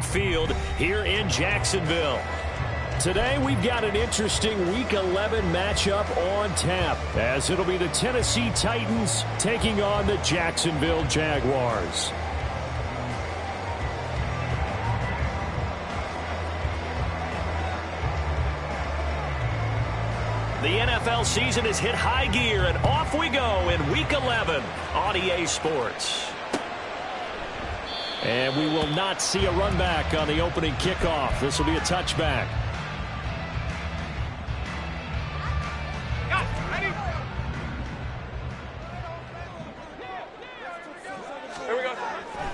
Bank Field here in Jacksonville. Today we've got an interesting Week 11 matchup on tap, as it'll be the Tennessee Titans taking on the Jacksonville Jaguars. The NFL season has hit high gear, and off we go in Week 11 on EA Sports. And we will not see a run back on the opening kickoff. This will be a touchback.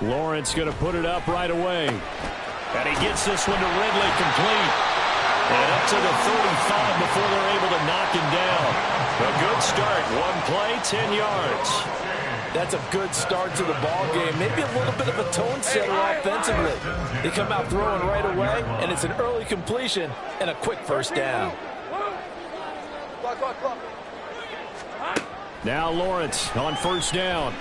Lawrence going to put it up right away. And he gets this one to Ridley, complete. And up to the 35 before they're able to knock him down. A good start. One play, 10 yards. That's a good start to the ball game. Maybe a little bit of a tone setter offensively. They come out throwing right away, and it's an early completion and a quick first down. Now Lawrence on first down.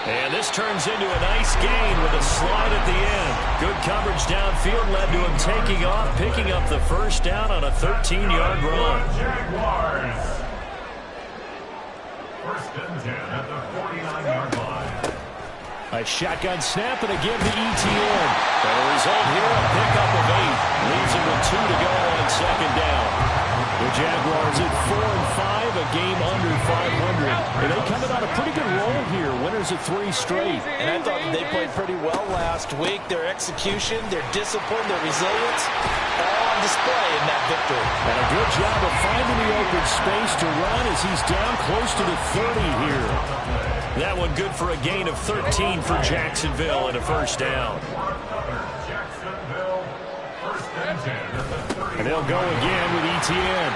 And this turns into a nice gain with a slide at the end. Good coverage downfield led to him taking off, picking up the first down on a 13-yard run. Jaguars. First and 10 at the 49-yard line. A shotgun snap and again to ETN. And the result here, a pickup of 8. Leaves him with 2 to go on second down. The Jaguars at 4-5, a game under 500. And they coming on a pretty good roll here. Winners of 3 straight. And I thought they played pretty well last week. Their execution, their discipline, their resilience, all on display in that victory. And a good job of finding the open space to run as he's down close to the 30 here. That one good for a gain of 13 for Jacksonville and a first down. And they'll go again with ETN.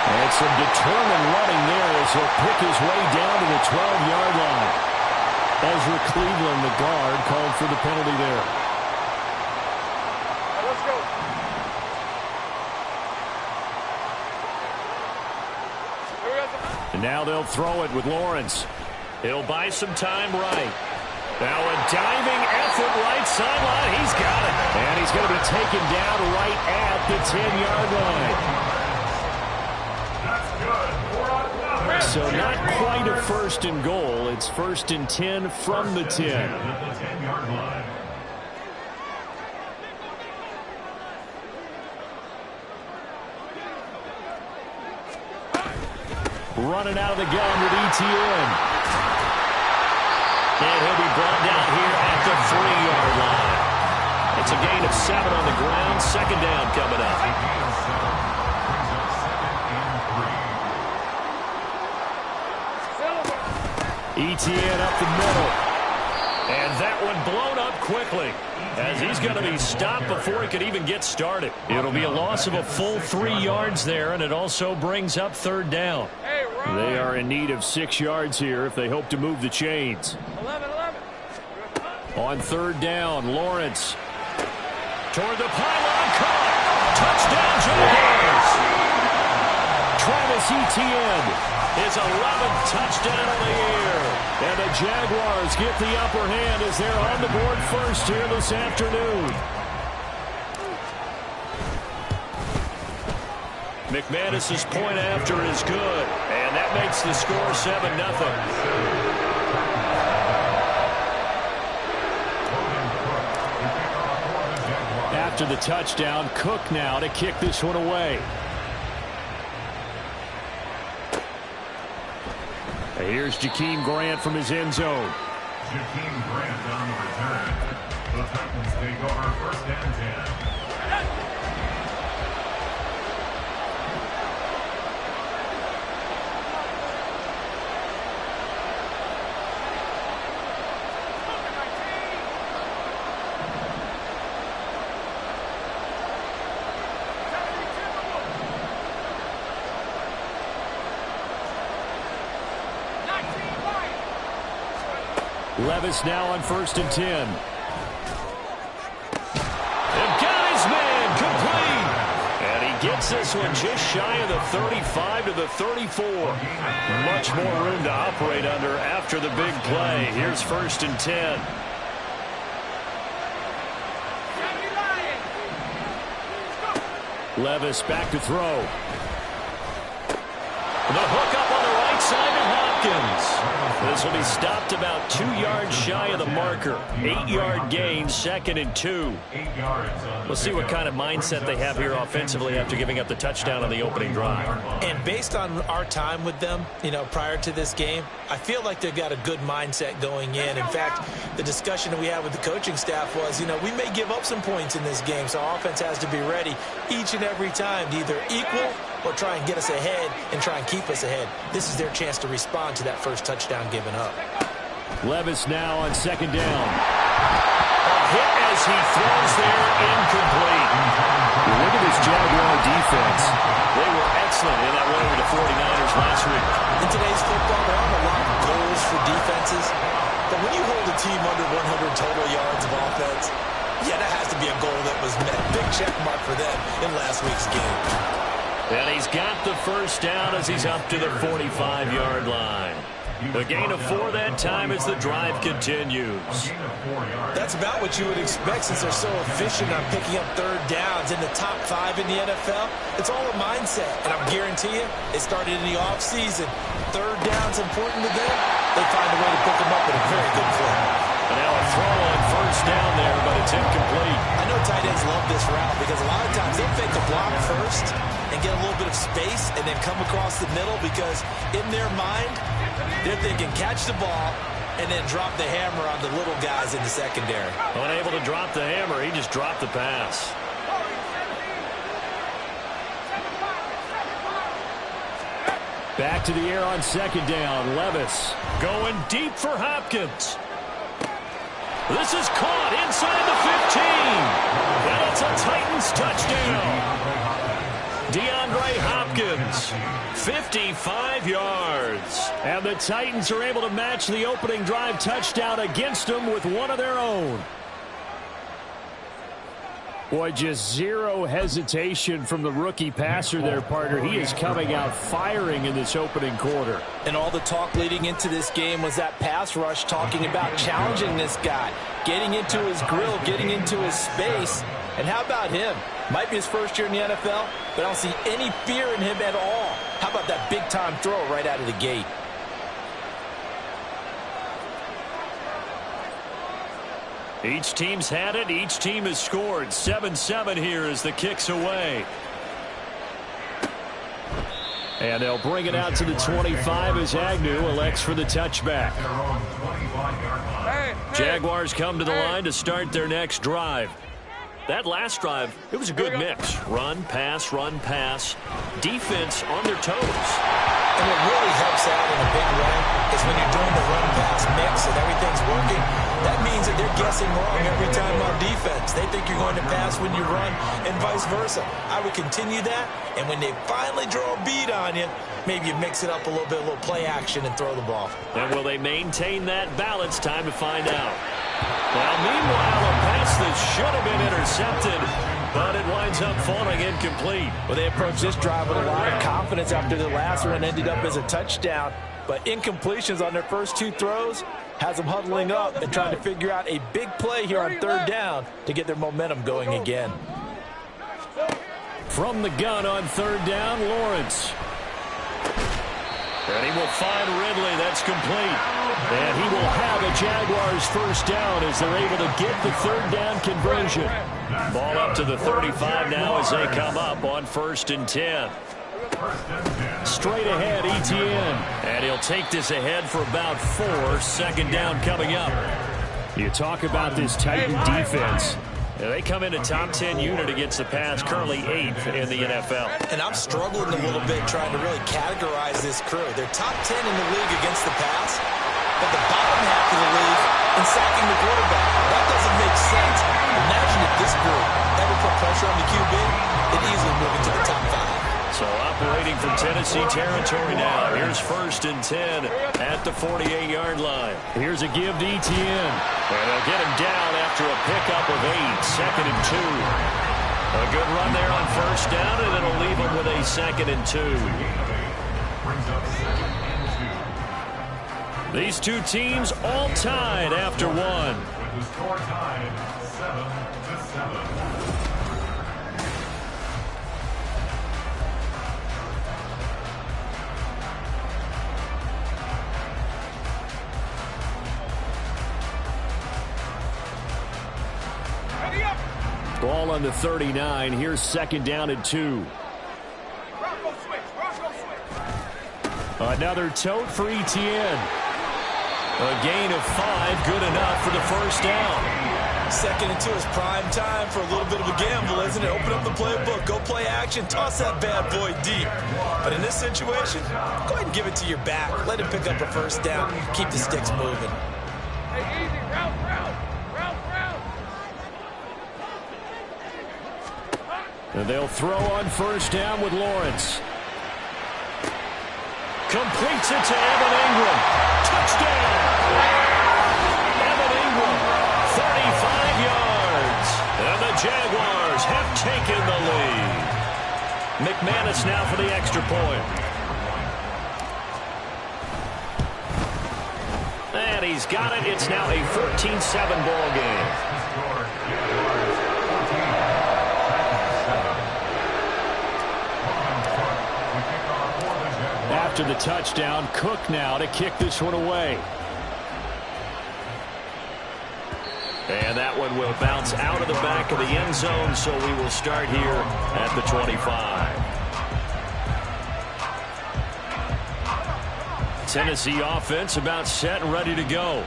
And some determined running there as he'll pick his way down to the 12-yard line. Ezra Cleveland, the guard, called for the penalty there. Let's go. And now they'll throw it with Lawrence. He'll buy some time right. Now a diving effort right sideline. He's got it. And he's going to be taken down right at the 10-yard line. So not quite a first and goal. It's first and 10 from the 10. Running out of the gun with ETN. And he'll be brought down here at the 3-yard line. It's a gain of 7 on the ground. Second down coming up. ETN up the middle. And that one blown up quickly, as he's going to be stopped before he could even get started. It'll be a loss of a full 3 yards there, and it also brings up third down. They are in need of 6 yards here if they hope to move the chains. 11. On third down, Lawrence toward the pylon, caught. Touchdown, Jaguars. Travis Etienne, his 11th touchdown of the year. And the Jaguars get the upper hand as they're on the board first here this afternoon. McManus's point after is good, and that makes the score 7-0. After the touchdown, Cook now to kick this one away. And here's Jakeem Grant from his end zone. Jakeem Grant on the return. The Titans take over first and 10. Levis now on first and 10. They've got his man complete. And he gets this one just shy of the 35 to the 34. Much more room to operate under after the big play. Here's 1st and 10. Levis back to throw. The hook up on the right side to Hopkins. This will be stopped about 2 yards shy of the marker. 8-yard gain, 2nd and 2. We'll see what kind of mindset they have here offensively after giving up the touchdown on the opening drive. And based on our time with them, prior to this game, I feel like they've got a good mindset going in. In fact, the discussion that we had with the coaching staff was, we may give up some points in this game, so our offense has to be ready each and every time to either equal or try and get us ahead and try and keep us ahead. This is their chance to respond to that first touchdown given up. Levis now on 2nd down. A hit as he throws there, incomplete. Look at this Jaguar defense. They were excellent in that win over the 49ers last week. In today's football, there aren't a lot of goals for defenses, but when you hold a team under 100 total yards of offense, yeah, that has to be a goal that was met. Big check mark for them in last week's game. And he's got the first down as he's up to the 45-yard line. A gain of 4 that time as the drive continues. That's about what you would expect since they're so efficient on picking up 3rd downs in the top 5 in the NFL. It's all a mindset, and I guarantee you, it started in the offseason. 3rd down's important to them. They find a way to pick them up at a very good clip. And now a throw on 1st down there, but it's incomplete. I know tight ends love this route because a lot of times they'll fake the block first and get a little bit of space and then come across the middle because in their mind, they're thinking catch the ball and then drop the hammer on the little guys in the secondary. Unable to drop the hammer, he just dropped the pass. Back to the air on 2nd down. Levis going deep for Hopkins. This is caught inside the 15. And it's a Titans touchdown. DeAndre Hopkins, 55 yards. And the Titans are able to match the opening drive touchdown against them with one of their own. Boy, just zero hesitation from the rookie passer there, partner. He is coming out firing in this opening quarter. And all the talk leading into this game was that pass rush talking about challenging this guy, getting into his grill, getting into his space. And how about him? Might be his first year in the NFL, but I don't see any fear in him at all. How about that big-time throw right out of the gate? Each team's had it. Each team has scored. 7-7 here as the kick's away. And they'll bring it out to the 25 as Agnew elects for the touchback. Jaguars come to the line to start their next drive. That last drive, it was a good mix. Run, pass, defense on their toes. And what really helps out in a big way is when you're doing the run-pass mix and everything's working, that means that they're guessing wrong every time on defense. They think you're going to pass when you run and vice versa. I would continue that, and when they finally draw a bead on you, maybe you mix it up a little bit, a little play action, and throw the ball. And will they maintain that balance? Time to find out. Well, meanwhile, a pass that should have been intercepted, but it winds up falling incomplete. Well, they approached this drive with a lot of confidence after the last one ended up as a touchdown. But incompletions on their first 2 throws has them huddling up and trying to figure out a big play here on 3rd down to get their momentum going again. From the gun on 3rd down, Lawrence. And he will find Ridley. That's complete. And he will have a Jaguars first down as they're able to get the 3rd down conversion. Ball up to the 35 now as they come up on 1st and 10. Straight ahead, Etienne. And he'll take this ahead for about 4. 2nd down coming up. You talk about this Titan defense. They come in a top 10 unit against the pass, currently 8th in the NFL. And I'm struggling a little bit trying to really categorize this crew. They're top 10 in the league against the pass, but the bottom half of the league in sacking the quarterback. That doesn't make sense. Imagine if this group ever put pressure on the QB, they'd easily move into the top 5. So operating from Tennessee territory now. Here's 1st and 10 at the 48-yard line. Here's a give to Etienne. And they'll get him down after a pickup of 8. 2nd and 2. A good run there on first down, and it'll leave them with a 2nd and 2. Brings up 2nd and 2. These two teams all tied after one. With the score tied 7-7. Ball on the 39. Here's 2nd down and 2. Another tote for Etienne. A gain of 5, good enough for the first down. 2nd and 2 is prime time for a little bit of a gamble, isn't it? Open up the playbook, go play action, toss that bad boy deep. But in this situation, go ahead and give it to your back. Let him pick up a first down. Keep the sticks moving. Hey, easy, route. And they'll throw on first down with Lawrence. Completes it to Evan Ingram. Touchdown! Evan Ingram, 35 yards. And the Jaguars have taken the lead. McManus now for the extra point. And he's got it. It's now a 14-7 ball game. After the touchdown, Cook now to kick this one away. And that one will bounce out of the back of the end zone, so we will start here at the 25. Tennessee offense about set and ready to go.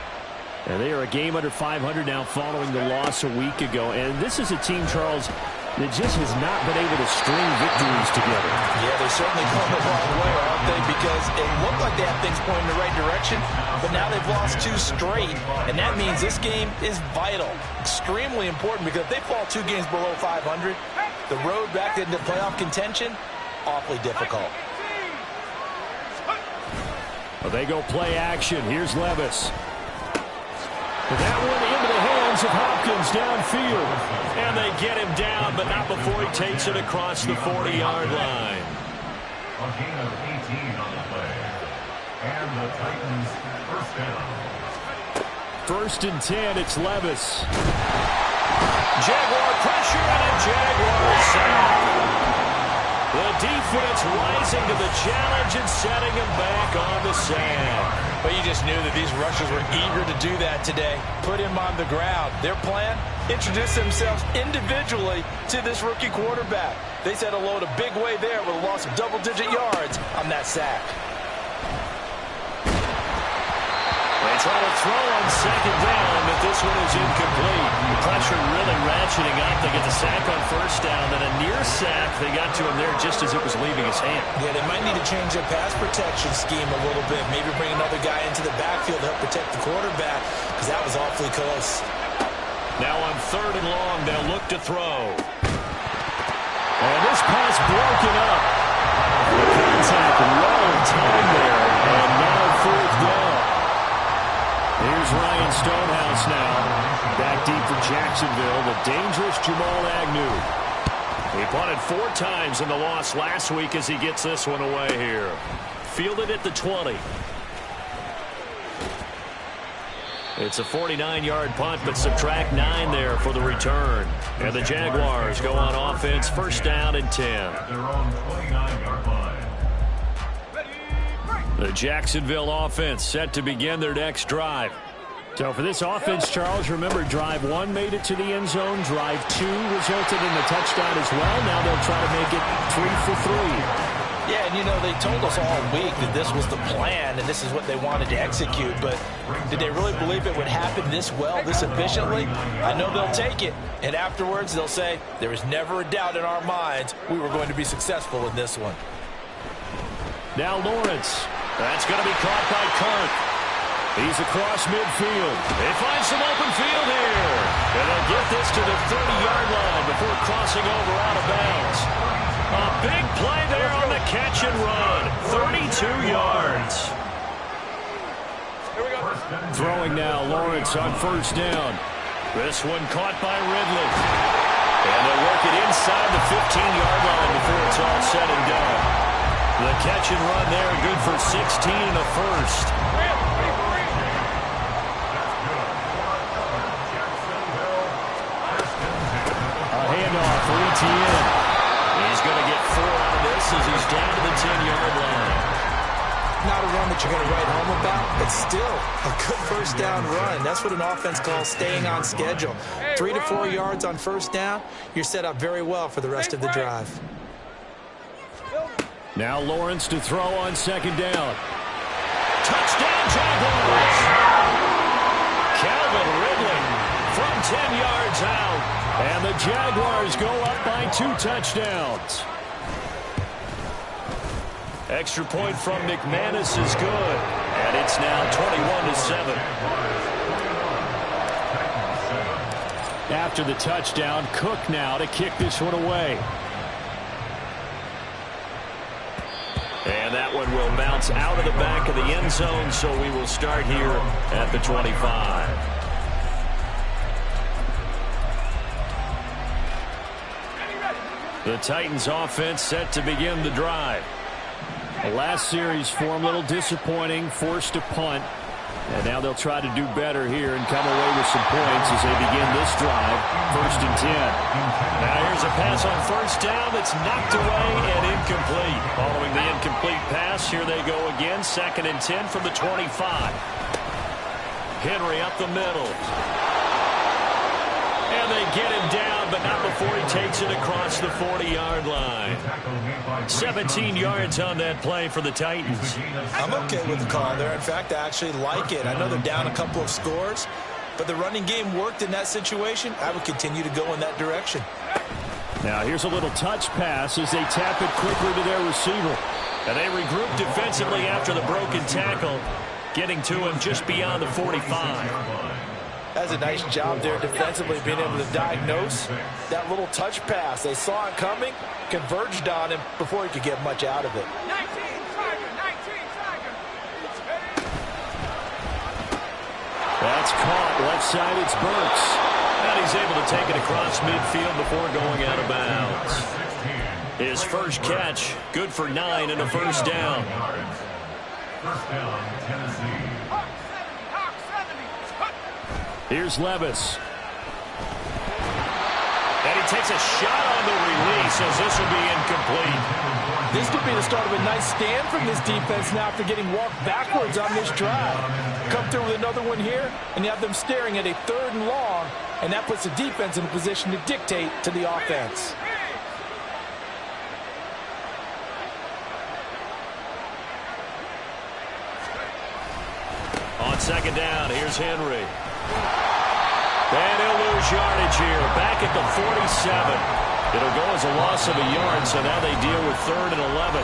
And they are a game under 500 now following the loss a week ago. And this is a team, Charles, that just has not been able to string victories together. Yeah, they're certainly going the wrong way, aren't they? Because it looked like they have things pointing in the right direction, but now they've lost 2 straight, and that means this game is vital, extremely important, because if they fall 2 games below 500, the road back into playoff contention, awfully difficult. Well, they go play action. Here's Levis. That one into the hands of Hopkins downfield. And they get him down, but not before he takes it across the 40-yard line. A gain of 18 on the play. And the Titans first down. 1st and 10, it's Levis. Jaguar pressure and a Jaguar sack. The defense rising to the challenge and setting him back on the sack. But you just knew that these rushers were eager to do that today. Put him on the ground. Their plan, introduce themselves individually to this rookie quarterback. They said hello to Big Way there with a loss of double-digit yards on that sack. They try to throw on 2nd down, but this one is incomplete. The pressure really ratcheting up. They get the sack on first down, then a near sack. They got to him there just as it was leaving his hand. Yeah, they might need to change their pass protection scheme a little bit. Maybe bring another guy into the backfield to help protect the quarterback, because that was awfully close. Now on 3rd and long, they'll look to throw. And this pass broken up. The contact well timed there, and now 4th down. Here's Ryan Stonehouse now. Back deep for Jacksonville, the dangerous Jamal Agnew. He punted 4 times in the loss last week as he gets this one away here. Fielded at the 20. It's a 49-yard punt, but subtract 9 there for the return. And the Jaguars go on offense, first down and 10. At their own 29-yard line. The Jacksonville offense set to begin their next drive. So for this offense, Charles, remember drive 1 made it to the end zone. Drive 2 resulted in the touchdown as well. Now they'll try to make it 3 for 3. Yeah, and you know, they told us all week that this was the plan and this is what they wanted to execute, but did they really believe it would happen this well, this efficiently? I know they'll take it, and afterwards they'll say, there was never a doubt in our minds we were going to be successful in this one. Now Lawrence. That's going to be caught by Kirk. He's across midfield. They find some open field here. And they'll get this to the 30-yard line before crossing over out of bounds. A big play there on the catch and run. 32 yards. Throwing now, Lawrence on first down. This one caught by Ridley. And they'll work it inside the 15-yard line before it's all said and done. The catch and run there, good for 16 and a first. A handoff for Etienne. He's going to get 4 out of this as he's down to the 10-yard line. Not a run that you're going to write home about, but still a good first down run. That's what an offense calls staying on schedule. 3 to 4 yards on first down, you're set up very well for the rest of the drive. Now Lawrence to throw on second down. Touchdown Jaguars! Calvin Ridley from 10 yards out. And the Jaguars go up by 2 touchdowns. Extra point from McManus is good. And it's now 21-7. After the touchdown, Cook now to kick this one away. And that one will bounce out of the back of the end zone, so we will start here at the 25. The Titans offense set to begin the drive. The last series for them, a little disappointing, forced to punt. And now they'll try to do better here and come away with some points as they begin this drive. 1st and 10. Now here's a pass on first down that's knocked away and incomplete. Following the incomplete pass, here they go again. 2nd and 10 from the 25. Henry up the middle. And they get him down, but not before he takes it across the 40-yard line. 17 yards on that play for the Titans. I'm okay with the call there. In fact, I actually like it. I know they're down a couple of scores, but the running game worked in that situation. I would continue to go in that direction. Now here's a little touch pass as they tap it quickly to their receiver. And they regroup defensively after the broken tackle, getting to him just beyond the 45. That's a nice job there defensively, being able to diagnose that little touch pass. They saw it coming, converged on him before he could get much out of it. 19 Tiger. That's caught. Left side, it's Burks. And he's able to take it across midfield before going out of bounds. His first catch, good for 9 and a first down. First down, Tennessee. Here's Levis. And he takes a shot on the release as this will be incomplete. This could be the start of a nice stand from this defense now after getting walked backwards on this drive. Come through with another one here, and you have them staring at a 3rd and long, and that puts the defense in a position to dictate to the offense. On second down, here's Henry. And he'll lose yardage here, back at the 47. It'll go as a loss of a yard, so now they deal with 3rd and 11.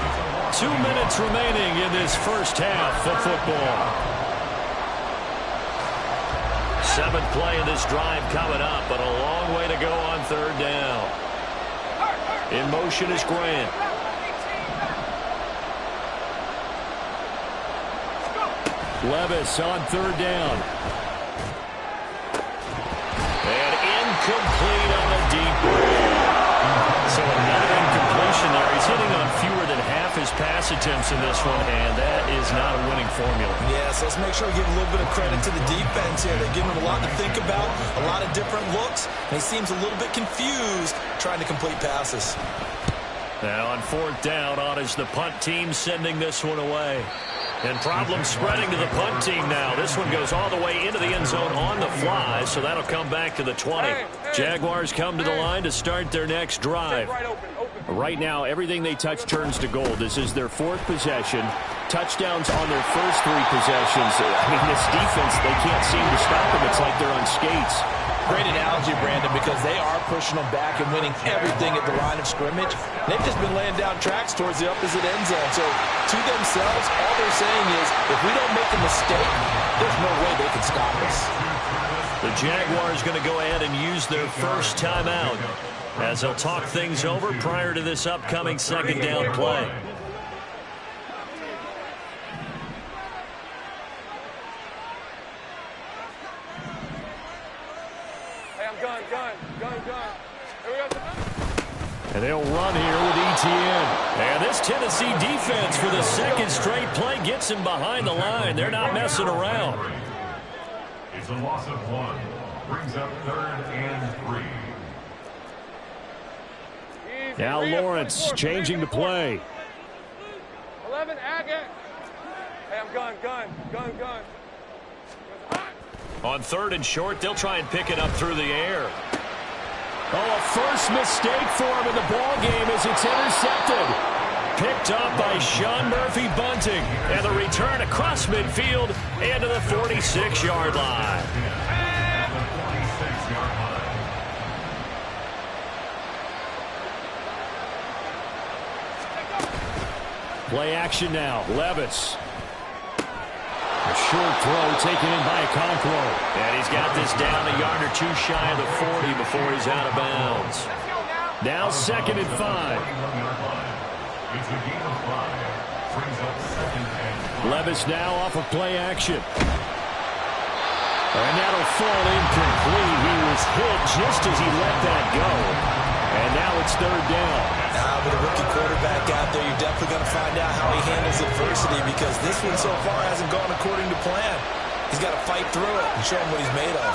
2 minutes remaining in this first half of football. 7th play of this drive coming up, but a long way to go on 3rd down. In motion is Grant. Levis on 3rd down. And incomplete on the deep ball. So another incompletion there. He's hitting on fewer than half his pass attempts in this one, and that is not a winning formula. Yeah, so let's make sure we give a little bit of credit to the defense here. They're giving him a lot to think about, a lot of different looks, and he seems a little bit confused trying to complete passes. Now on 4th down, on is the punt team sending this one away. And problems spreading to the punt team now. This one goes all the way into the end zone on the fly, so that'll come back to the 20. Jaguars come to the line to start their next drive. Right now, everything they touch turns to gold. This is their 4th possession. Touchdowns on their first 3 possessions. I mean, this defense, they can't seem to stop them. It's like they're on skates. Great analogy, Brandon, because they are pushing them back and winning everything at the line of scrimmage. They've just been laying down tracks towards the opposite end zone. So to themselves, all they're saying is, if we don't make a mistake, there's no way they can stop us. The Jaguars going to go ahead and use their first timeout as they'll talk things over prior to this upcoming 2nd down play. Hey, I'm gun. And they'll run here with Etienne. And this Tennessee defense for the second straight play gets him behind the line. They're not messing around. It's a loss of 1. Brings up 3rd and 3. Now Lawrence changing the play. 11, Agate. Hey, I'm gun. On 3rd and short, they'll try and pick it up through the air. Oh, a first mistake for him in the ball game as it's intercepted. Picked up by Sean Murphy Bunting. And the return across midfield and to the 46-yard line. Play action now. Levis. A short throw taken in by Okonkwo. And he's got this down a yard or two shy of the 40 before he's out of bounds. Now 2nd and 5. Levis now off of play action. And that'll fall incomplete. He was hit just as he let that go. And now it's 3rd down. Now with a rookie quarterback out there, you're definitely going to find out how he handles adversity because this one so far hasn't gone according to plan. He's got to fight through it and show him what he's made of.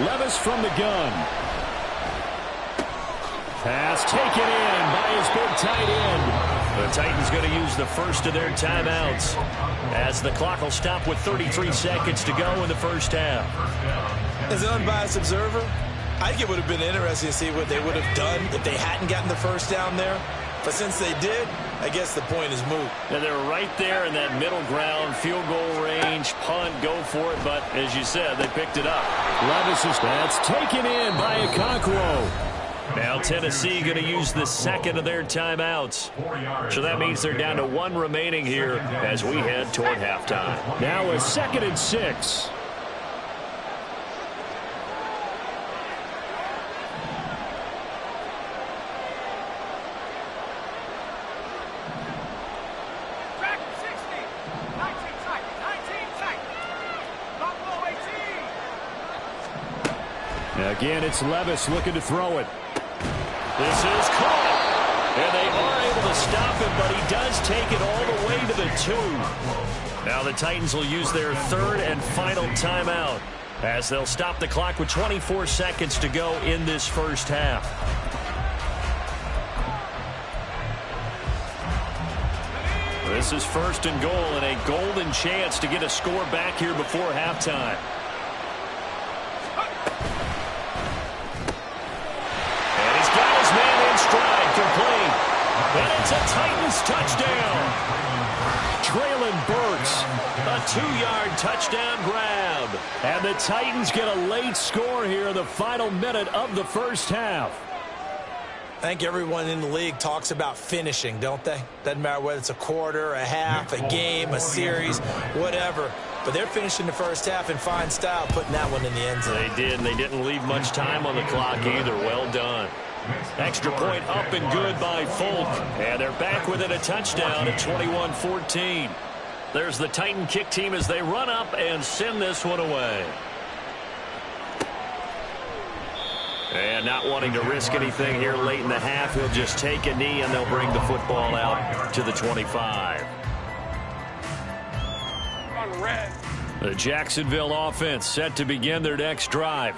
Levis from the gun. Pass taken in by his big tight end. The Titans going to use the first of their timeouts as the clock will stop with 33 seconds to go in the first half. As an unbiased observer, I think it would have been interesting to see what they would have done if they hadn't gotten the first down there. But since they did, I guess the point is moot. And they're right there in that middle ground, field goal range, punt, go for it. But as you said, they picked it up. Levis is that's taken in by Okonkwo. Now Tennessee going to use the second of their timeouts. So that means they're down to 1 remaining here as we head toward halftime. Now a 2nd and 6. Again, it's Levis looking to throw it. This is caught. And they are able to stop him, but he does take it all the way to the 2. Now the Titans will use their 3rd and final timeout as they'll stop the clock with 24 seconds to go in this first half. This is 1st and goal and a golden chance to get a score back here before halftime. Stride complete. And it's a Titans touchdown. Traylon Burks, a 2-yard touchdown grab. And the Titans get a late score here in the final minute of the first half. I think everyone in the league talks about finishing, don't they? Doesn't matter whether it's a quarter, a half, a game, a series, whatever. But they're finishing the first half in fine style, putting that one in the end zone. They did, and they didn't leave much time on the clock either. Well done. Extra point up and good by Folk. And they're back within a touchdown at 21-14. There's the Titan kick team as they run up and send this one away. And not wanting to risk anything here late in the half, he'll just take a knee and they'll bring the football out to the 25. The Jacksonville offense set to begin their next drive.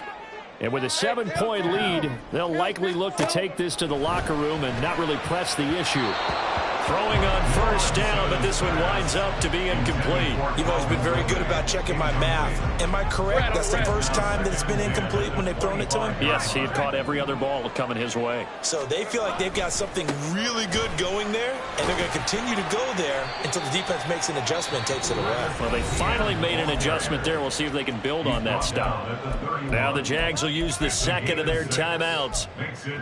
And with a 7-point lead, they'll likely look to take this to the locker room and not really press the issue. Throwing on first down, but this one winds up to be incomplete. You've always been very good about checking my math. Am I correct? That's the first time that it's been incomplete when they've thrown it to him? Yes, he had caught every other ball coming his way. So they feel like they've got something really good going there, and they're going to continue to go there until the defense makes an adjustment and takes it away. Well, they finally made an adjustment there. We'll see if they can build on that stuff. Now the Jags will use the second of their timeouts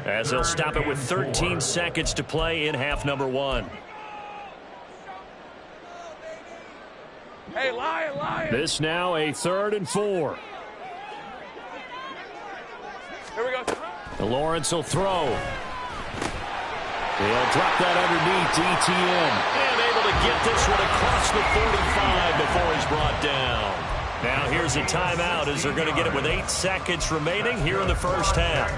as they'll stop it with 13 seconds to play in half number 1. Hey, Lion. This now a 3rd and 4. Here we go. Lawrence will throw. He'll drop that underneath to Etienne. And able to get this one across the 45 before he's brought down. Now here's a timeout as they're going to get it with 8 seconds remaining here in the first half.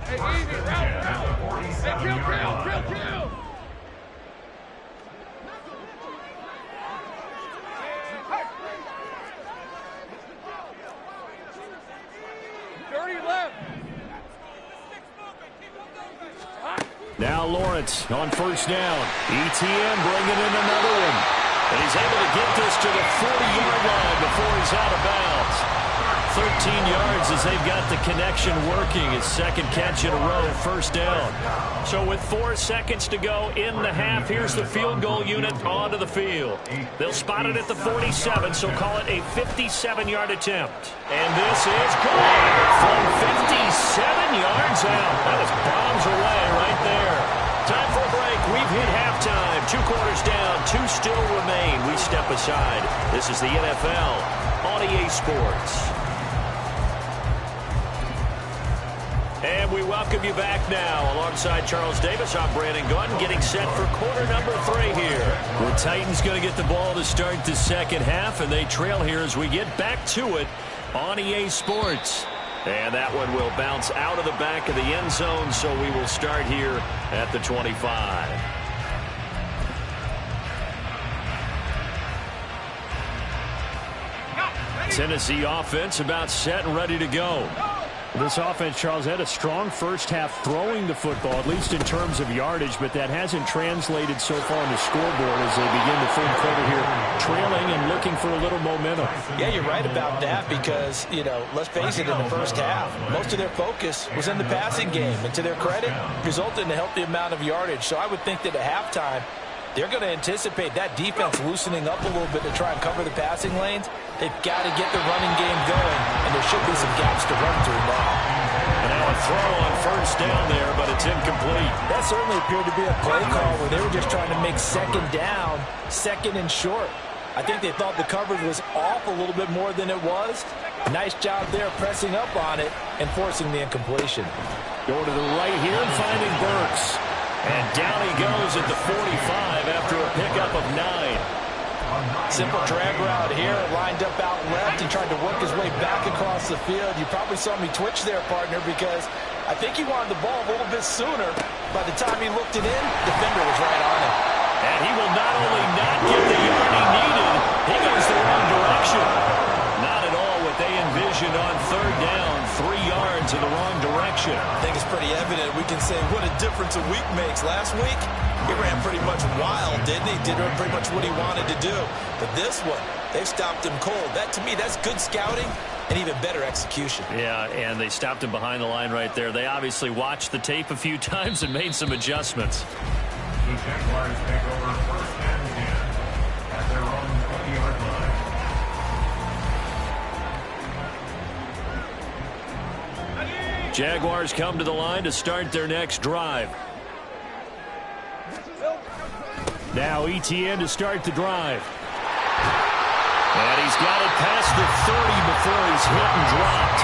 Hey, easy, route. Hey, kill. 30 left. Now Lawrence on first down. ETN bringing in another one. And he's able to get this to the 40-yard line before he's out of bounds. 13 yards as they've got the connection working. His second catch in a row, first down. So with 4 seconds to go in the half, here's the field goal unit onto the field. They'll spot it at the 47, so call it a 57-yard attempt. And this is good from 57 yards out. That was bombs away right there. Time for a break. We've hit halftime. 2 quarters down, 2 still remain. We step aside. This is the NFL on EA Sports. And we welcome you back now. Alongside Charles Davis, I'm Brandon Gunn, getting set for quarter number 3 here. The Titans going to get the ball to start the second half, and they trail here as we get back to it on EA Sports. And that one will bounce out of the back of the end zone, so we will start here at the 25. Tennessee offense about set and ready to go. This offense, Charles, had a strong first half throwing the football, at least in terms of yardage, but that hasn't translated so far on the scoreboard as they begin the third quarter here, trailing and looking for a little momentum. Yeah, you're right about that because, let's face it, in the first half, most of their focus was in the passing game, and to their credit, resulted in a healthy amount of yardage. So I would think that at halftime, they're going to anticipate that defense loosening up a little bit to try and cover the passing lanes. They've got to get the running game going, and there should be some gaps to run through now. And now a throw on first down there, but it's incomplete. That certainly appeared to be a play call where they were just trying to make second down, second and short. I think they thought the coverage was off a little bit more than it was. Nice job there pressing up on it and forcing the incompletion. Going to the right here and finding Burks. And down he goes at the 45 after a pickup of 9. Simple drag route here, lined up out left. He tried to work his way back across the field. You probably saw me twitch there, partner, because I think he wanted the ball a little bit sooner. By the time he looked it in, the defender was right on him. And he will not only not get the yard he needed, he goes the wrong direction. Not at all what they envisioned on third down. 3 yards in the wrong direction. I think it's pretty evident. We can say what a difference a week makes. Last week, he ran pretty much wild, didn't he? Did pretty much what he wanted to do. But this one, they've stopped him cold. That, to me, that's good scouting and even better execution. Yeah, and they stopped him behind the line right there. They obviously watched the tape a few times and made some adjustments. The Jaguars take over first and 10 at their own 20-yard line. Jaguars come to the line to start their next drive. Now ETN to start the drive. And he's got it past the 30 before he's hit and dropped.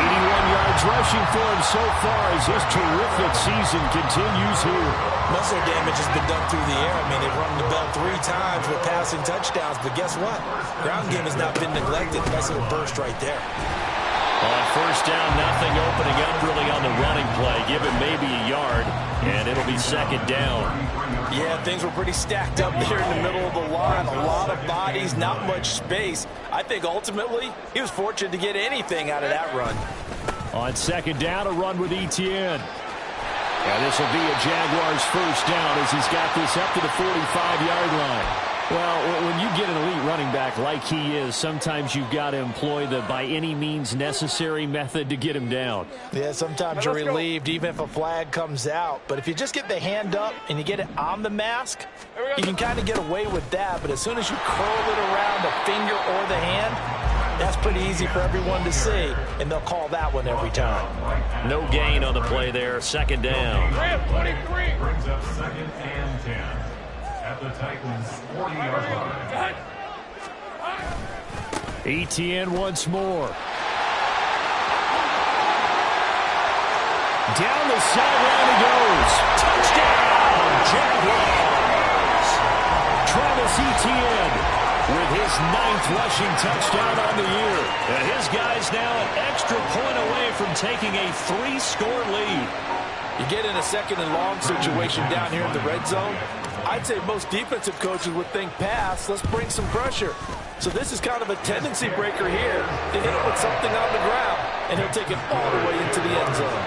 81 yards rushing for him so far as his terrific season continues here. Most of their damage has been done through the air. I mean, they've run the bell 3 times with passing touchdowns, but guess what? Ground game has not been neglected. Nice little burst right there. On first down, nothing opening up really on the running play. Give him maybe a yard, and it'll be second down. Yeah, things were pretty stacked up there in the middle of the line. A lot of bodies, not much space. I think ultimately he was fortunate to get anything out of that run. On second down, a run with ETN. And this will be a Jaguars first down as he's got this up to the 45-yard line. Well, when you get an elite running back like he is, sometimes you've got to employ the by any means necessary method to get him down. Yeah, sometimes you're relieved even if a flag comes out. But if you just get the hand up and you get it on the mask, you can kind of get away with that. But as soon as you curl it around the finger or the hand, that's pretty easy for everyone to see, and they'll call that one every time. No gain on the play there. Second down. 23. Brings up second and 10 at the Titans' 40-yard line. ETN once more. Down the sideline he goes. Touchdown, Jaguars. Travis Etienne with his 9th rushing touchdown on the year. And his guy's now an extra point away from taking a 3-score lead. You get in a 2nd and long situation down here in the red zone. I'd say most defensive coaches would think pass, let's bring some pressure. So this is kind of a tendency breaker here to hit him with something on the ground, and he'll take it all the way into the end zone.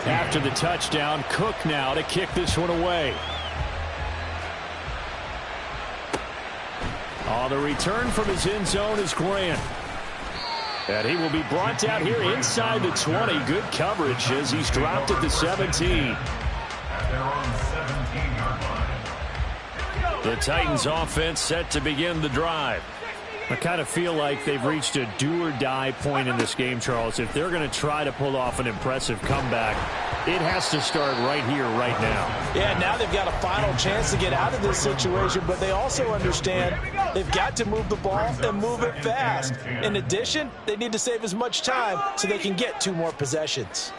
After the touchdown, Cook now to kick this one away. On the return from his end zone is Grant. And he will be brought down here inside the 20. Good coverage as he's dropped at the 17. The Titans offense set to begin the drive. I kind of feel like they've reached a do-or-die point in this game, Charles. If they're going to try to pull off an impressive comeback, it has to start right here, right now. Yeah, now they've got a final chance to get out of this situation, but they also understand they've got to move the ball and move it fast. In addition, they need to save as much time so they can get 2 more possessions.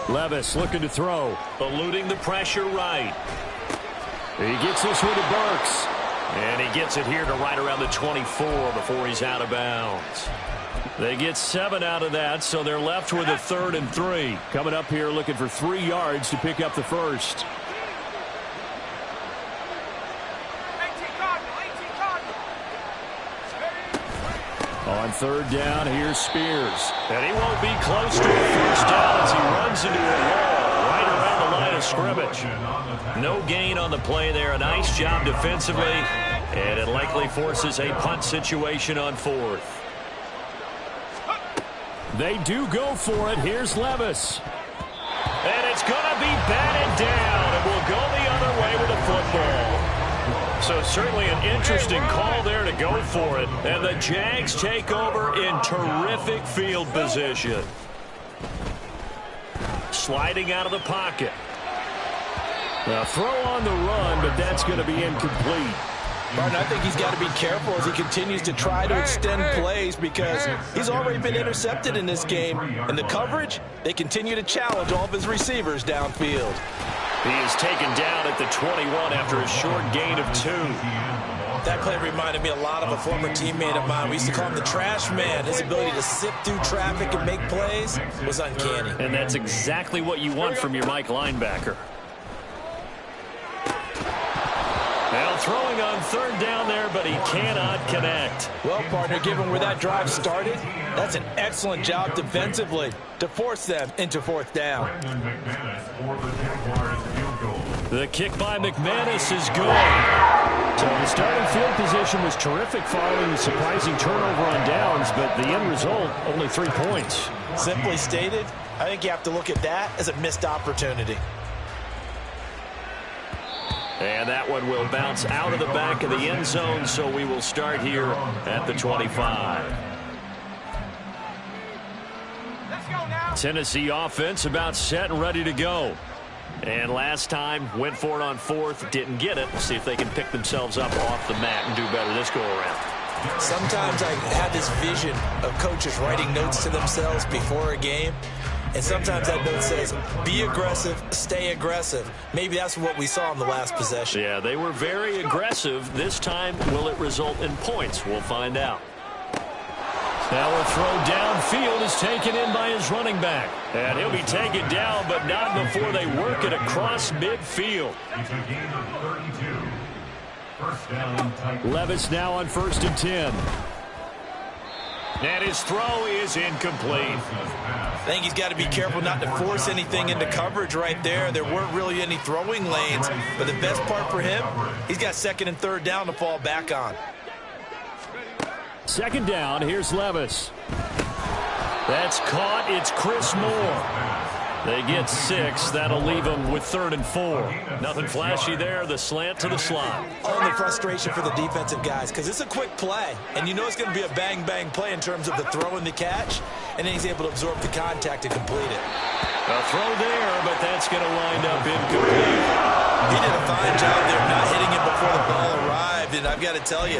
Levis looking to throw, eluding the pressure right. He gets this one to Burks. And he gets it here to right around the 24 before he's out of bounds. They get 7 out of that, so they're left with a 3rd and 3. Coming up here looking for 3 yards to pick up the first. On 3rd down, here's Spears. And he won't be close to a first down as he runs into a wall right around the line of scrimmage. No gain on the play there. A nice job defensively. And it likely forces a punt situation on 4th. They do go for it. Here's Levis. And it's going to be batted down. And will go the other way with a football. So certainly an interesting call there to go for it. And the Jags take over in terrific field position. Sliding out of the pocket. A throw on the run, but that's going to be incomplete. Martin, I think he's got to be careful as he continues to try to extend plays because he's already been intercepted in this game. And the coverage, they continue to challenge all of his receivers downfield. He is taken down at the 21 after a short gain of 2. That play reminded me a lot of a former teammate of mine. We used to call him the trash man. His ability to sift through traffic and make plays was uncanny. And that's exactly what you want from your Mike linebacker. Now throwing on 3rd down there, but he cannot connect. Well, partner, given where that drive started, that's an excellent job defensively to force them into 4th down. The kick by McManus is good. So the starting field position was terrific following the surprising turnover on downs, but the end result, only 3 points. Simply stated, I think you have to look at that as a missed opportunity. And that one will bounce out of the back of the end zone, so we will start here at the 25. Tennessee offense about set and ready to go. And last time, went for it on 4th, didn't get it. We'll see if they can pick themselves up off the mat and do better this go-around. Sometimes I have this vision of coaches writing notes to themselves before a game. And sometimes that note says, be aggressive, stay aggressive. Maybe that's what we saw in the last possession. Yeah, they were very aggressive. This time, will it result in points? We'll find out. Now a throw downfield is taken in by his running back. And he'll be taken down, but not before they work it across midfield. Levis now on 1st and 10. And his throw is incomplete. I think he's got to be careful not to force anything into coverage right there. There weren't really any throwing lanes, but the best part for him, he's got 2nd and 3rd down to fall back on. 2nd down, here's Levis. That's caught, it's Chris Moore. They get 6. That'll leave them with 3rd and 4. Nothing flashy there. The slant to the slot. Oh, the frustration for the defensive guys because it's a quick play. And you know it's going to be a bang-bang play in terms of the throw and the catch. And then he's able to absorb the contact and complete it. A throw there, but that's going to wind up incomplete. He did a fine job there not hitting it before the ball arrived. And I've got to tell you,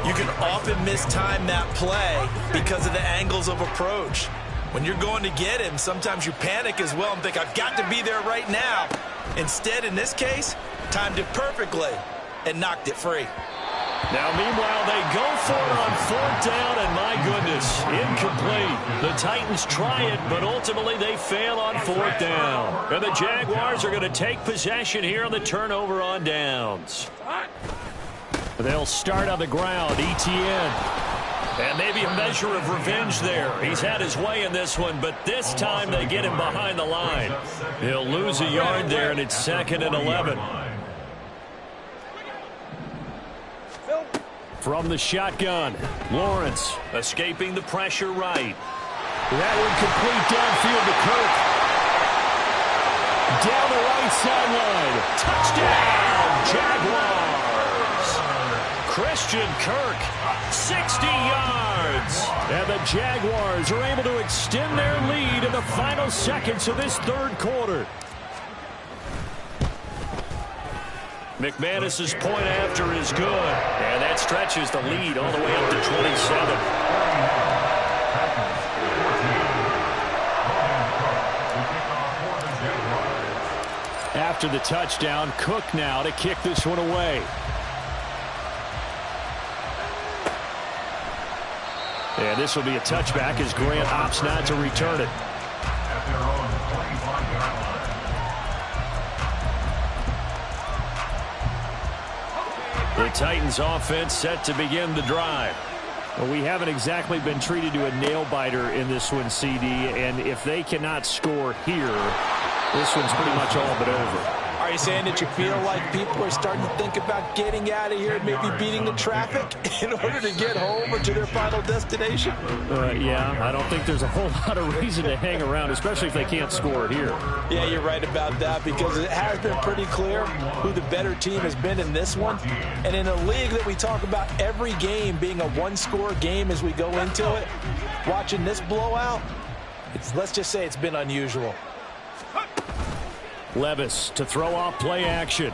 you can often mistime that play because of the angles of approach. When you're going to get him, sometimes you panic as well and think, I've got to be there right now. Instead, in this case, timed it perfectly. and knocked it free. Now, meanwhile, they go for it on 4th down, and my goodness, incomplete. The Titans try it, but ultimately they fail on 4th down. And the Jaguars are going to take possession here on the turnover on downs. They'll start on the ground, Etienne. And maybe a measure of revenge there. He's had his way in this one, but this time they get him behind the line. He'll lose a yard there, and it's 2nd and 11. From the shotgun, Lawrence escaping the pressure right. That one complete downfield to Kirk. Down the right sideline. Touchdown, Jaguars. Christian Kirk, 60 yards. And the Jaguars are able to extend their lead in the final seconds of this 3rd quarter. McManus's point after is good, and that stretches the lead all the way up to 27. After the touchdown, Cook now to kick this one away. And this will be a touchback as Grant opts not to return it. At their own 45-yard line. The Titans offense set to begin the drive. Well, we haven't exactly been treated to a nail-biter in this one, CD, and if they cannot score here, this one's pretty much all but over. Are you saying that you feel like people are starting to think about getting out of here, maybe beating the traffic in order to get home or to their final destination? Yeah, I don't think there's a whole lot of reason to hang around, especially if they can't score here. Yeah, you're right about that, because it has been pretty clear who the better team has been in this one. And in a league that we talk about every game being a one-score game as we go into it, watching this blowout, let's just say it's been unusual. Levis to throw off play action.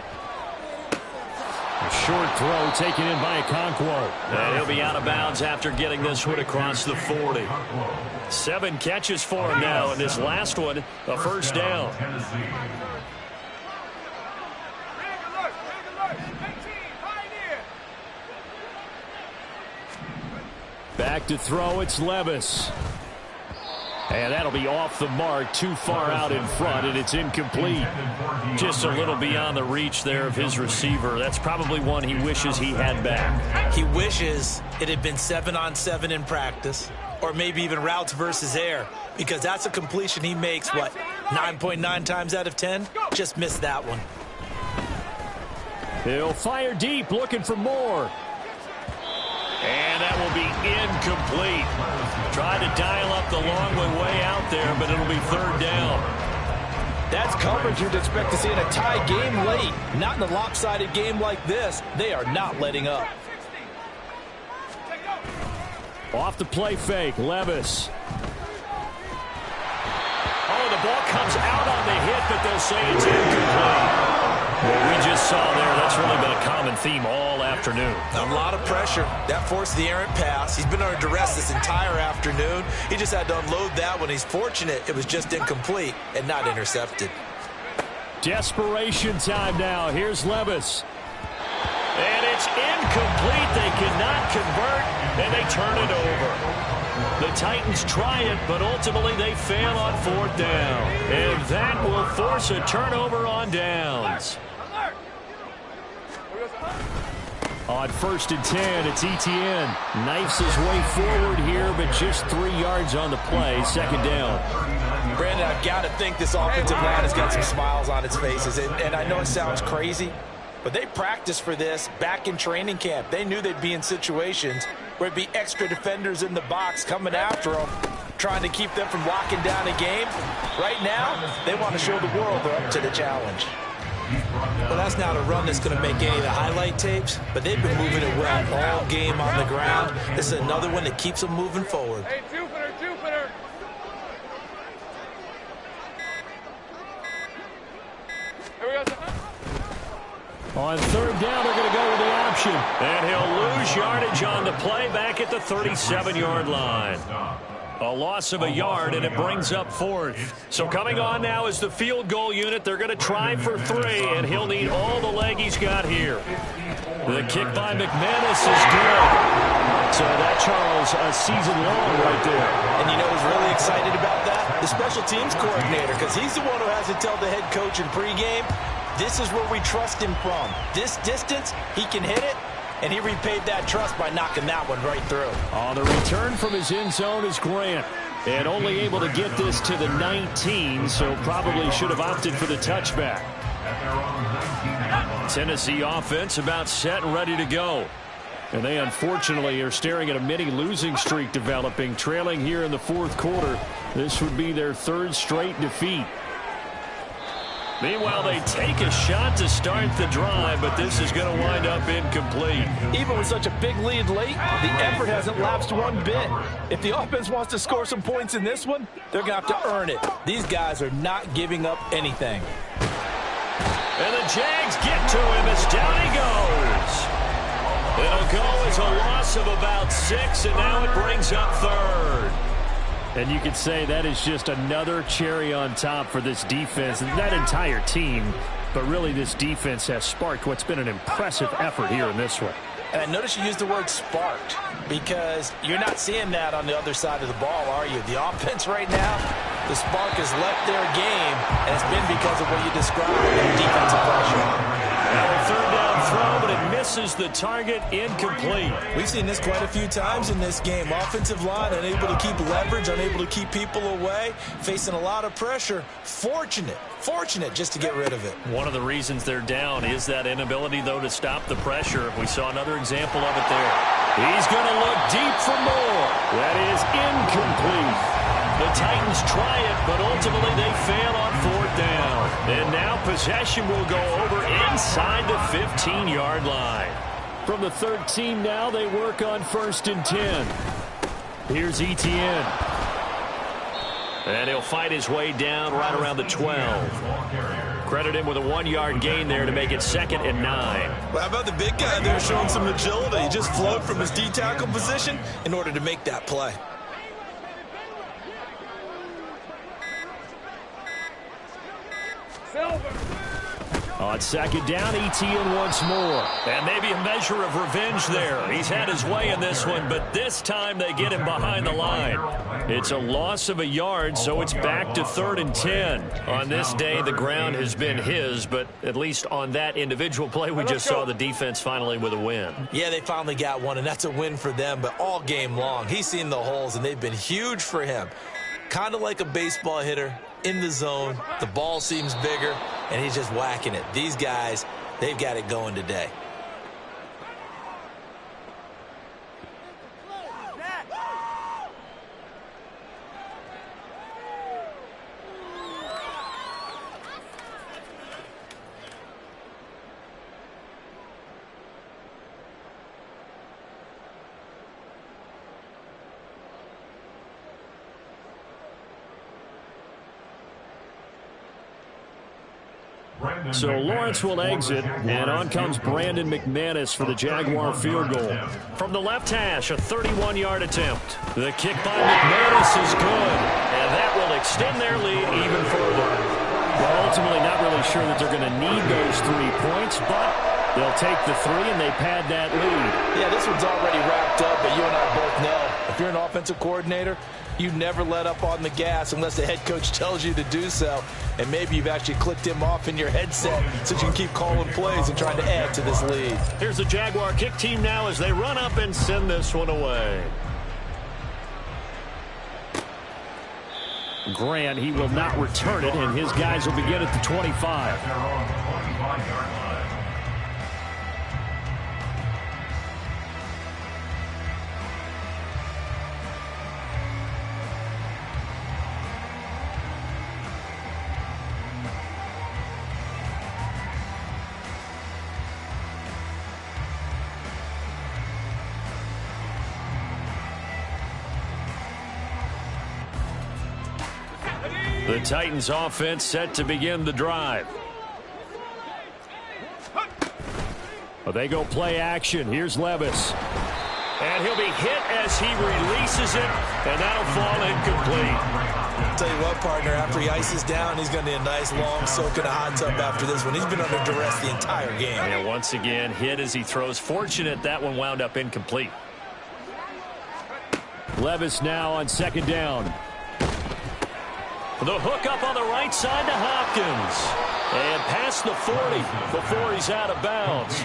A short throw taken in by Okonkwo. And he'll be out of bounds after getting this one across the 40. 7 catches for him now, and this last one, a 1st down. Back to throw, it's Levis. And that'll be off the mark, too far out in front, and it's incomplete. Just a little beyond the reach there of his receiver. That's probably one he wishes he had back. He wishes it had been 7-on-7 in practice, or maybe even routes versus air, because that's a completion he makes, 9.9 times out of 10? Just missed that one. He'll fire deep, looking for more. And that will be incomplete. Tried to dial up the long way out there, but it'll be 3rd down. That's coverage you'd expect to see in a tie game late. Not in a lopsided game like this. They are not letting up. Off the play fake, Levis. Oh, the ball comes out on the hit, but they'll say it's incomplete. What we just saw there, that's really been a common theme all afternoon. A lot of pressure. That forced the errant pass. He's been under duress this entire afternoon. He just had to unload that one. He's fortunate it was just incomplete and not intercepted. Desperation time now. Here's Levis. And it's incomplete. They cannot convert, and they turn it over. The Titans try it, but ultimately they fail on 4th down. And that will force a turnover on downs. On 1st and 10, it's Etienne. Knifes his way forward here, but just 3 yards on the play. 2nd down. Brandon, I've got to think this offensive line has got some smiles on its faces. And I know it sounds crazy, but they practiced for this back in training camp. They knew they'd be in situations where it'd be extra defenders in the box coming after them, trying to keep them from locking down a game. Right now, they want to show the world they're up to the challenge. Well, that's not a run that's going to make any of the highlight tapes, but they've been moving it well all game on the ground. This is another one that keeps them moving forward. Hey, Jupiter. Here we go. On 3rd down, they're going to go with the option. And he'll lose yardage on the play back at the 37-yard line. A loss of a yard, and it brings up fourth. So coming on now is the field goal unit. They're going to try for 3, and he'll need all the leg he's got here. The kick by McManus is good. So that, Charles, a season long right there. And you know who's really excited about that? The special teams coordinator, because he's the one who has to tell the head coach in pregame, this is where we trust him from. This distance, he can hit it. And he repaid that trust by knocking that one right through. On the return from his end zone is Grant. And only able to get this to the 19, so probably should have opted for the touchback. Tennessee offense about set and ready to go. And they unfortunately are staring at a mini losing streak developing, trailing here in the fourth quarter. This would be their 3rd straight defeat. Meanwhile, they take a shot to start the drive, but this is going to wind up incomplete. Even with such a big lead late, the effort hasn't lapsed one bit. If the offense wants to score some points in this one, they're going to have to earn it. These guys are not giving up anything. And the Jags get to him as down he goes. It'll go as a loss of about 6, and now it brings up 3rd. And you could say that is just another cherry on top for this defense, and that entire team. But really, this defense has sparked what's been an impressive effort here in this one. And I notice you used the word sparked, because you're not seeing that on the other side of the ball, are you? The offense right now, the spark has left their game, and it's been because of what you described, that defensive pressure. Now a 3rd down throw, but it misses the target, incomplete. We've seen this quite a few times in this game. Offensive line unable to keep leverage, unable to keep people away, facing a lot of pressure. Fortunate just to get rid of it. One of the reasons they're down is that inability, though, to stop the pressure. We saw another example of it there. He's going to look deep for more. That is incomplete. The Titans try it, but ultimately they fail on 4th down. And now possession will go over inside the 15-yard line. From the 13 now, they work on 1st and 10. Here's Etienne. And he'll fight his way down right around the 12. Credit him with a 1-yard gain there to make it 2nd and 9. Well, how about the big guy there showing some agility? He just flowed from his D-tackle position in order to make that play. On 2nd down, Etienne once more. And maybe a measure of revenge there. He's had his way in this one, but this time they get him behind the line. It's a loss of a yard, so it's back to 3rd and 10. On this day, the ground has been his, but at least on that individual play, we just saw the defense finally with a win. Yeah, they finally got one, and that's a win for them, but all game long, he's seen the holes, and they've been huge for him. Kind of like a baseball hitter in the zone. The ball seems bigger, and he's just whacking it. These guys, they've got it going today. So Lawrence will exit, and on comes Brandon McManus for the Jaguar field goal. From the left hash, a 31-yard attempt. The kick by McManus is good, and that will extend their lead even further. Well, ultimately not really sure that they're going to need those 3 points, but they'll take the 3 and they pad that lead. Yeah, this one's already wrapped up, but you and I both know if you're an offensive coordinator, you never let up on the gas unless the head coach tells you to do so. And maybe you've actually clicked him off in your headset so you can keep calling plays and trying to add to this lead. Here's the Jaguar kick team now as they run up and send this one away. Grant, he will not return it, and his guys will begin at the 25. The Titans offense set to begin the drive. Well, they go play action. Here's Levis. And he'll be hit as he releases it, and that'll fall incomplete. I'll tell you what, partner, after he ices down, he's going to need a nice long soak in a hot tub after this one. He's been under duress the entire game. And once again, hit as he throws. Fortunate that one wound up incomplete. Levis now on second down. The hook up on the right side to Hopkins. And past the 40 before he's out of bounds.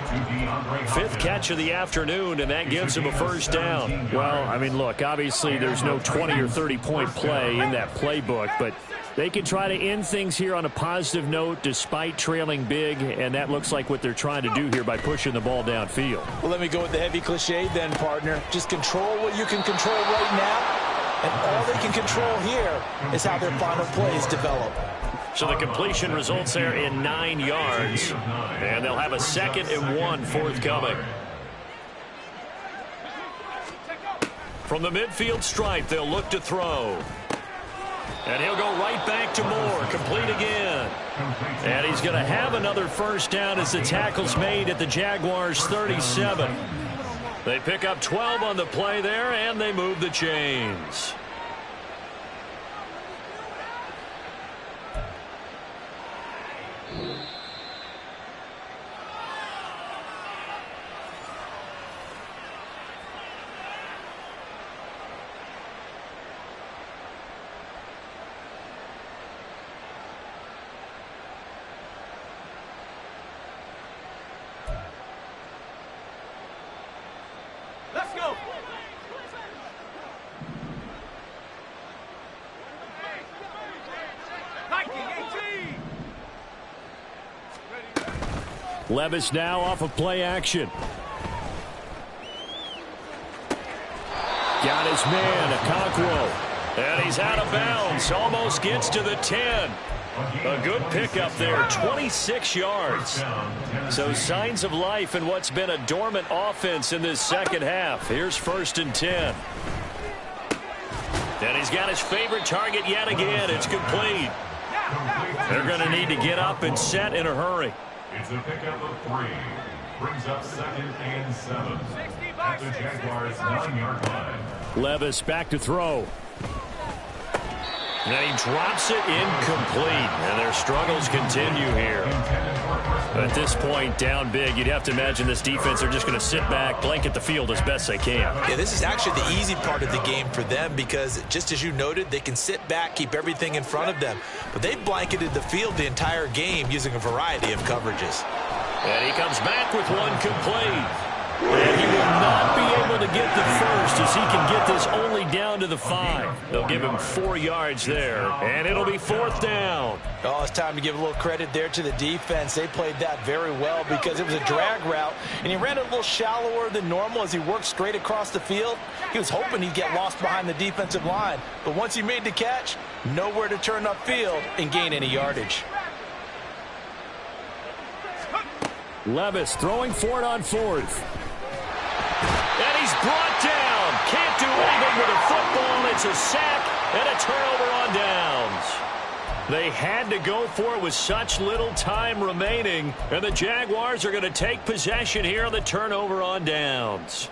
Fifth catch of the afternoon, and that gives him a first down. Well, I mean, look, obviously there's no 20 or 30-point play in that playbook, but they can try to end things here on a positive note despite trailing big, and that looks like what they're trying to do here by pushing the ball downfield. Well, let me go with the heavy cliche then, partner. Just control what you can control right now, and all they can control here is how their final plays develop. So the completion results there in 9 yards. And they'll have a 2nd and 1 forthcoming. From the midfield stripe, they'll look to throw. And he'll go right back to Moore. Complete again. And he's going to have another first down as the tackle's made at the Jaguars' 37. They pick up 12 on the play there, and they move the chains. Let's go. Levis now off of play action. Got his man, Okonkwo. And he's out of bounds. Almost gets to the 10. A good pickup there, 26 yards. So signs of life in what's been a dormant offense in this second half. Here's 1st and 10. And he's got his favorite target yet again. It's complete. They're going to need to get up and set in a hurry. It's a pickup of 3. Brings up 2nd and 7 at the Jaguars' 9-yard line. Levis back to throw. And he drops it incomplete. And their struggles continue here. At this point, down big, you'd have to imagine this defense are just going to sit back, blanket the field as best they can. Yeah, this is actually the easy part of the game for them because, just as you noted, they can sit back, keep everything in front of them. But they've blanketed the field the entire game using a variety of coverages. And he comes back with one complete. And he will not be able to get the first as he can get this only down to the 5. They'll give him 4 yards there, and it'll be 4th down. Oh, it's time to give a little credit there to the defense. They played that very well because it was a drag route, and he ran it a little shallower than normal as he worked straight across the field. He was hoping he'd get lost behind the defensive line, but once he made the catch, nowhere to turn upfield and gain any yardage. Levis throwing for it on 4th. And he's brought down. Can't do anything with a football. It's a sack and a turnover on downs. They had to go for it with such little time remaining. And the Jaguars are going to take possession here on the turnover on downs.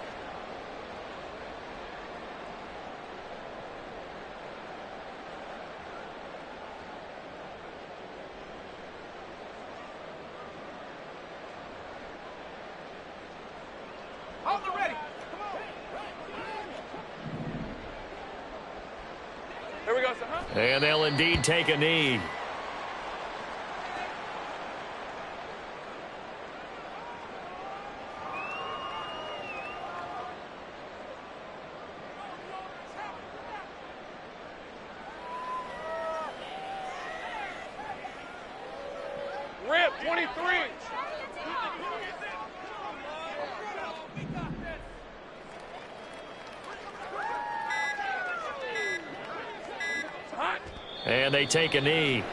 And they'll indeed take a knee. Rip, 23. And they take a knee.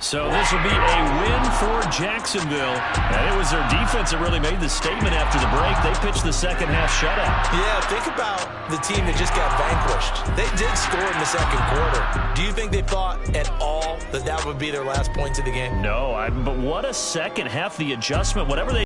So this will be a win for Jacksonville. And it was their defense that really made the statement after the break. They pitched the second half shutout. Yeah, think about the team that just got vanquished. They did score in the second quarter. Do you think they thought at all that that would be their last points of the game? No, but what a second half. The adjustment, whatever they